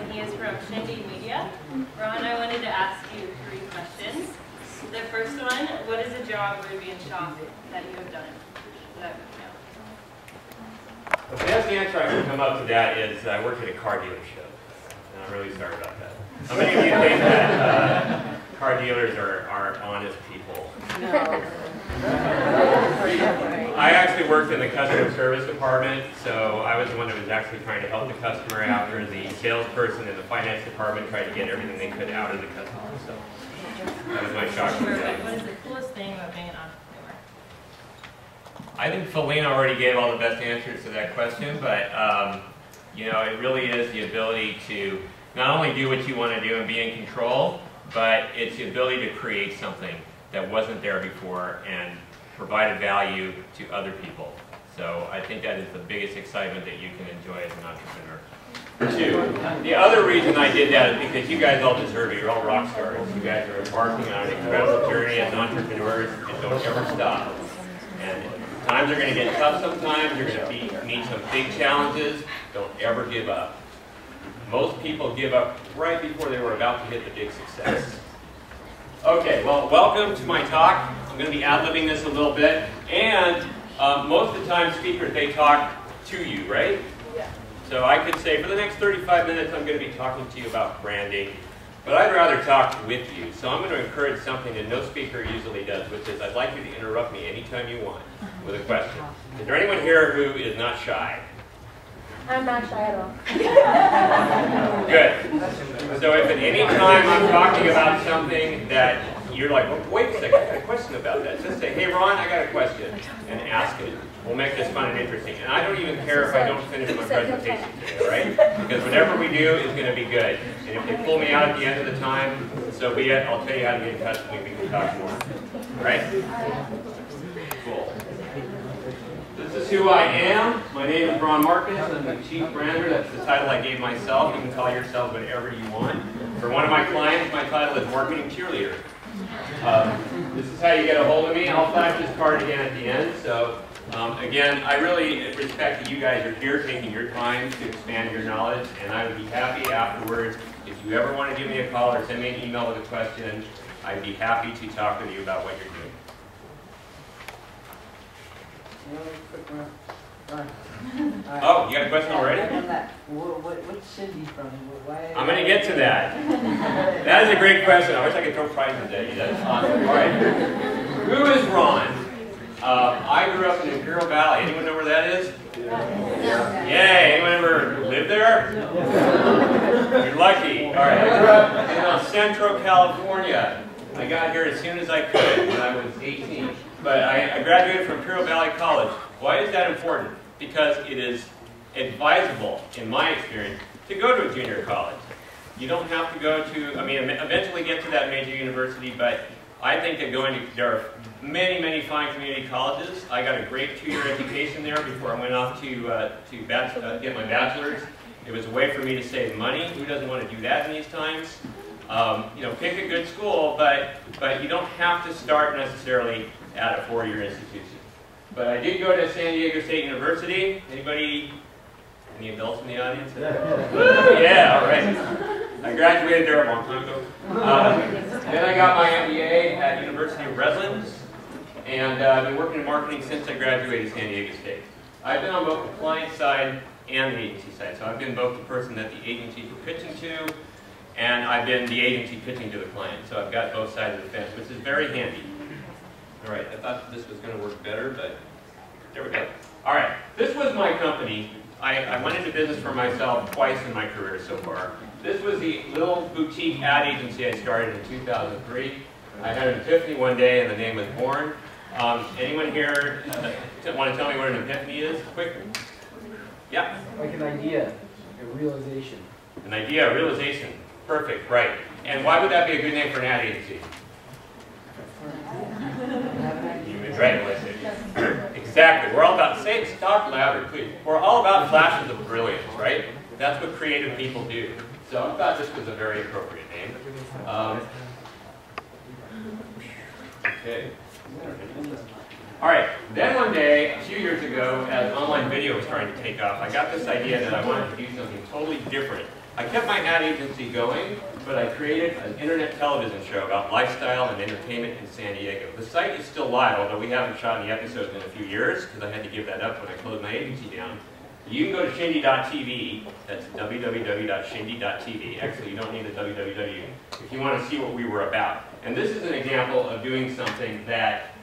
and he is from Shindy Media. Ron, I wanted to ask you 3 questions. The first one, what is a job, movie, and shop that you have done? The best answer I can come up to that is I work at a car dealership. And I'm really sorry about that. How many of you think that car dealers are honest people? No. I actually worked in the customer service department, so I was the one that was actually trying to help the customer after the salesperson in the finance department tried to get everything they could out of the customer. So that was my shock. What is the coolest thing about being an entrepreneur? I think Felina already gave all the best answers to that question, but you know, it really is the ability to not only do what you want to do and be in control, but it's the ability to create something that wasn't there before and provide a value to other people. So I think that is the biggest excitement that you can enjoy as an entrepreneur. 2, the other reason I did that is because you guys all deserve it. You're all rock stars. You guys are embarking on an incredible journey as entrepreneurs, and don't ever stop. And times are going to get tough sometimes. You're going to meet some big challenges. Don't ever give up. Most people give up right before they were about to hit the big success. Okay, well, welcome to my talk. I'm going to be ad-libbing this a little bit. And most of the time, speakers, they talk to you, right? Yeah. So I could say, for the next 35 minutes, I'm going to be talking to you about branding. But I'd rather talk with you. So I'm going to encourage something that no speaker usually does, which is I'd like you to interrupt me anytime you want with a question. Is there anyone here who is not shy? I'm not shy at all. Good. So if at any time I'm talking about something that you're like, oh, wait a second, I got a question about that, just say, hey Ron, I got a question, and ask it. We'll make this fun and interesting. And I don't even care if I don't finish my presentation today, all right? Because whatever we do is going to be good. And if they pull me out at the end of the time, so be it. I'll tell you how to get in touch with me. We can talk more. All right? Cool. This is who I am. My name is Ron Marcus. I'm the Chief Brander. That's the title I gave myself. You can call yourself whatever you want. For one of my clients, my title is Marketing Cheerleader. This is how you get a hold of me. I'll flash this card again at the end. So, again, I really respect that you guys are here taking your time to expand your knowledge, and I would be happy afterwards. If you ever want to give me a call or send me an email with a question, I'd be happy to talk with you about what you're doing. Oh, you got a question already? What's Cindy from? Why? I'm going to get to that. That is a great question. I wish I could throw prizes at you. That's awesome. All right. Who is Ron? I grew up in Imperial Valley. Anyone know where that is? Yay. Anyone ever lived there? You're lucky. All right. I grew up in Central California. I got here as soon as I could when I was 18. But I graduated from Imperial Valley College. Why is that important? Because it is advisable, in my experience, to go to a junior college. You don't have to go to, I mean, eventually get to that major university, but I think that there are many, many fine community colleges. I got a great 2-year education there before I went off to get my bachelor's. It was a way for me to save money. Who doesn't want to do that in these times? You know, pick a good school, but you don't have to start necessarily at a 4-year institution. But I did go to San Diego University. Anybody, any adults in the audience? Yeah, all right. I graduated there a long time ago. Then I got my MBA at University of Redlands, and I've been working in marketing since I graduated San Diego State. I've been on both the client side and the agency side. So I've been both the person that the agencies were pitching to, and I've been the agency pitching to the client. So I've got both sides of the fence, which is very handy. All right, I thought this was going to work better, but there we go. All right, this was my company. I went into business for myself twice in my career so far. This was the little boutique ad agency I started in 2003. I had an epiphany one day and the name was born. Anyone here want to tell me what an epiphany is? Quick. Yeah? Like an idea, a realization. An idea, a realization. Perfect, right. And why would that be a good name for an ad agency? Right. Exactly. We're all about, talk louder, please. We're all about flashes of brilliance, right? That's what creative people do. So I thought this was a very appropriate name. Okay. All right. Then one day, a few years ago, as online video was starting to take off, I got this idea that I wanted to do something totally different I kept my ad agency going, but I created an internet television show about lifestyle and entertainment in San Diego. The site is still live, although we haven't shot any episodes in a few years, because I had to give that up when I closed my agency down. You can go to shindy.tv, that's www.shindy.tv. Actually, you don't need a www if you want to see what we were about. And this is an example of doing something that,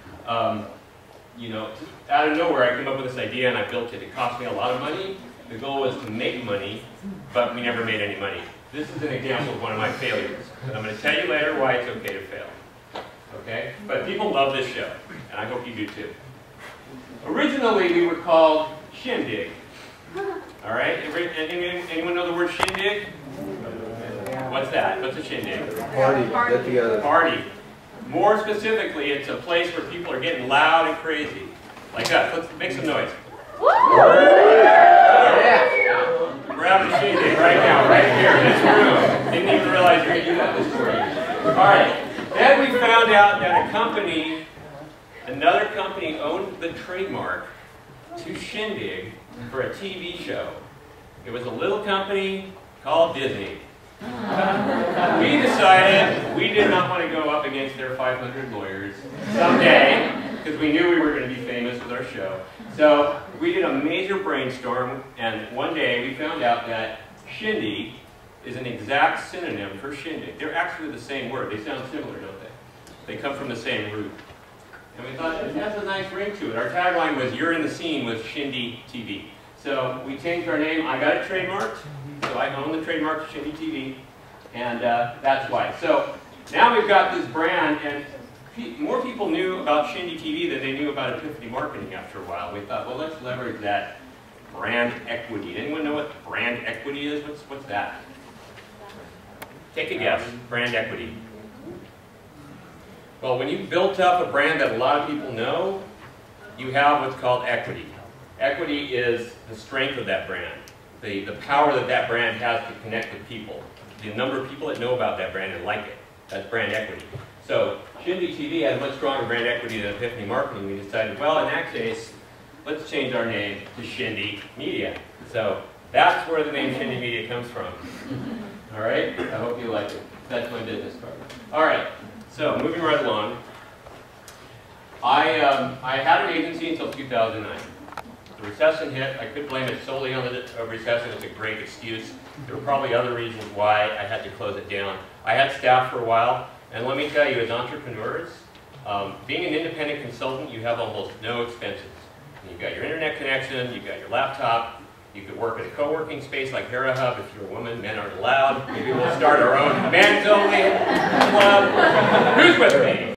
you know, out of nowhere I came up with this idea and I built it. It cost me a lot of money. The goal was to make money, but we never made any money. This is an example of one of my failures. And I'm going to tell you later why it's okay to fail. Okay? But people love this show, and I hope you do too. Originally, we were called Shindig. All right? Anyone know the word shindig? What's that? What's a shindig? Party. Get together. Party. More specifically, it's a place where people are getting loud and crazy. Like us. Let's make some noise. We're having a shindig right now, right here in this room. Didn't even realize you were going to do that this morning. All right. Then we found out that a company, another company owned the trademark to Shindig for a TV show. It was a little company called Disney. We decided we did not want to go up against their 500 lawyers someday, because we knew we were going to be famous with our show. So we did a major brainstorm, and one day we found out that Shindy is an exact synonym for shindig. They're actually the same word. They sound similar, don't they? They come from the same root. And we thought, it has a nice ring to it. Our tagline was, "You're in the scene with Shindy TV." So we changed our name. I got it trademarked, so I own the trademark to Shindy TV, and that's why. So now we've got this brand, and more people knew about Shindy TV than they knew about Epiphany Marketing after a while. We thought, well, let's leverage that brand equity. Anyone know what brand equity is? What's that? Take a guess. Brand equity. Well, when you've built up a brand that a lot of people know, you have what's called equity. Equity is the strength of that brand, the power that that brand has to connect with people, the number of people that know about that brand and like it. That's brand equity. So Shindy TV has much stronger brand equity than Epiphany Marketing. We decided, well, in that case, let's change our name to Shindy Media. So that's where the name Shindy Media comes from. All right? I hope you like it. That's my business card. All right. So moving right along. I had an agency until 2009. The recession hit. I could blame it solely on the recession. It's a great excuse. There were probably other reasons why I had to close it down. I had staff for a while. And let me tell you, as entrepreneurs, being an independent consultant, you have almost no expenses. You've got your internet connection, you've got your laptop, you could work at a co-working space like Hera Hub. If you're a woman, men aren't allowed. Maybe we'll start our own men's only club. Who's with me?